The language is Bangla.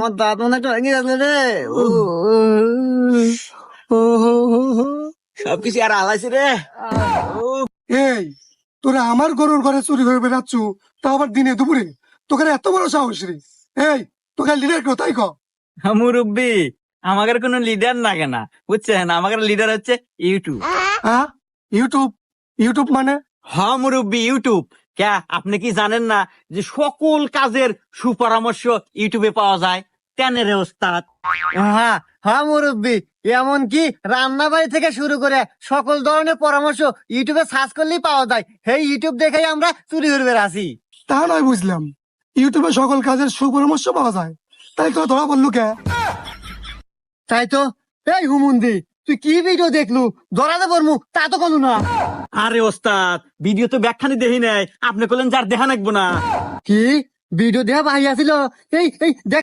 আমার দাঁত মনে একটা ভেঙে যাচ্ছে রে। সবকিছু আর আলাইছে রে। এই তোরা আমার গরুর ঘরে চুরি করে বেড়াচ্ছ, তা আবার দিনে দুপুরে, তোকে এত বড় সাহস রে? এই তোকে লিডার কেউ তাই কর? মুরব্বী, আমাদের কোনো লিডার লাগে না, বুঝছেন? আমাদের লিডার হচ্ছে ইউটিউব। হ্যাঁ, ইউটিউব? ইউটিউব মানে? হ্যাঁ মুরব্বী, ইউটিউব। কে আপনি কি জানেন না যে সকল কাজের সুপরামর্শ ইউটিউবে পাওয়া যায়? কেন রে ওস্তাদ? হ্যাঁ হ্যাঁ মুরব্বী, এমনকি রান্না বাড়ি থেকে শুরু করে সকল ধরনের পরামর্শ ইউটিউবে সার্চ করলেই পাওয়া যায়। সেই ইউটিউব দেখেই আমরা চুরি করে বেড়াছি। তা নয় বুঝলাম, ইউটিউবে সকল কাজের সুপরামর্শ পাওয়া যায়, তাই তো ধরা বললু কে? তাই তো। এই হুমুন্দি, তুই কি ভিডিও দেখলু? ধরাতে পারমু তা তো কোনো না। আরে ওস্তাদ, ভিডিও তো ব্যাখ্যানি দেখি নাই, আপনি বললেন যার দেখা নাকবো না। কি ভিডিও দেয়া ভাই আছিল? এই এই দেখ